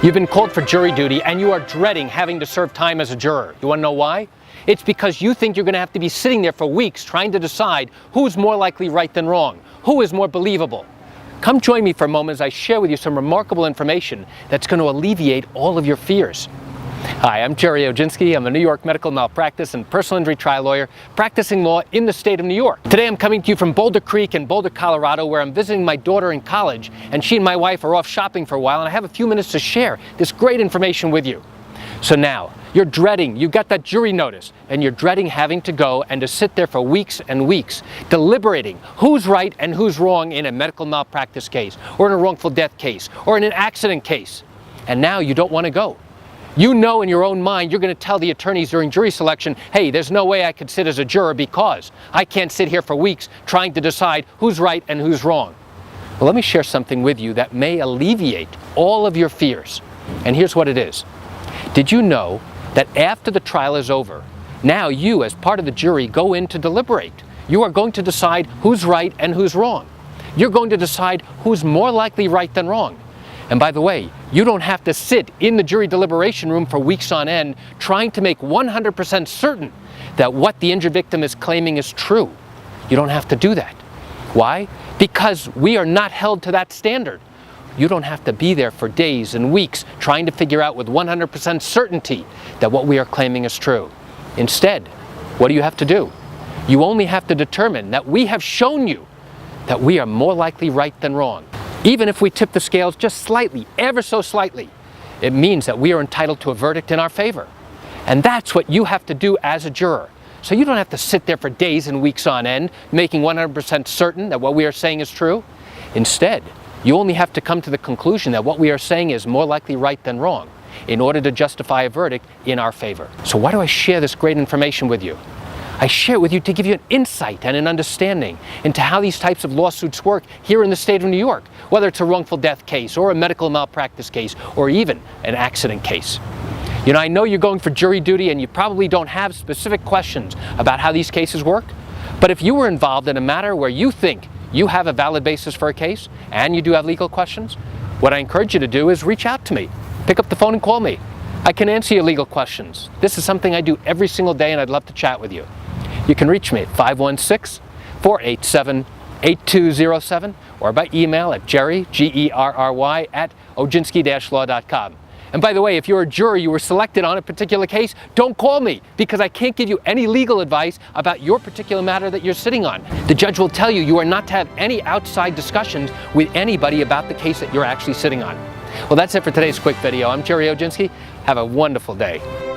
You've been called for jury duty and you are dreading having to serve time as a juror. You want to know why? It's because you think you're going to have to be sitting there for weeks trying to decide who's more likely right than wrong, who is more believable. Come join me for a moment as I share with you some remarkable information that's going to alleviate all of your fears. Hi, I'm Jerry Oginski. I'm a New York medical malpractice and personal injury trial lawyer practicing law in the state of New York. Today I'm coming to you from Boulder Creek in Boulder, Colorado, where I'm visiting my daughter in college, and she and my wife are off shopping for a while, and I have a few minutes to share this great information with you. So now, you're dreading, you got that jury notice, and you're dreading having to go and to sit there for weeks and weeks, deliberating who's right and who's wrong in a medical malpractice case, or in a wrongful death case, or in an accident case. And now you don't want to go. You know in your own mind you're going to tell the attorneys during jury selection, hey, there's no way I could sit as a juror because I can't sit here for weeks trying to decide who's right and who's wrong. Well, let me share something with you that may alleviate all of your fears. And here's what it is. Did you know that after the trial is over, now you, as part of the jury, go in to deliberate? You are going to decide who's right and who's wrong. You're going to decide who's more likely right than wrong. And by the way, you don't have to sit in the jury deliberation room for weeks on end trying to make 100% certain that what the injured victim is claiming is true. You don't have to do that. Why? Because we are not held to that standard. You don't have to be there for days and weeks trying to figure out with 100% certainty that what we are claiming is true. Instead, what do you have to do? You only have to determine that we have shown you that we are more likely right than wrong. Even if we tip the scales just slightly, ever so slightly, it means that we are entitled to a verdict in our favor. And that's what you have to do as a juror. So you don't have to sit there for days and weeks on end, making 100% certain that what we are saying is true. Instead, you only have to come to the conclusion that what we are saying is more likely right than wrong in order to justify a verdict in our favor. So why do I share this great information with you? I share it with you to give you an insight and an understanding into how these types of lawsuits work here in the state of New York, whether it's a wrongful death case or a medical malpractice case or even an accident case. You know, I know you're going for jury duty and you probably don't have specific questions about how these cases work, but if you were involved in a matter where you think you have a valid basis for a case and you do have legal questions, what I encourage you to do is reach out to me. Pick up the phone and call me. I can answer your legal questions. This is something I do every single day and I'd love to chat with you. You can reach me at 516-487-8207 or by email at Jerry, G-E-R-R-Y, at oginski-law.com. And by the way, if you're a juror, you were selected on a particular case, don't call me because I can't give you any legal advice about your particular matter that you're sitting on. The judge will tell you you are not to have any outside discussions with anybody about the case that you're actually sitting on. Well, that's it for today's quick video. I'm Jerry Oginski. Have a wonderful day.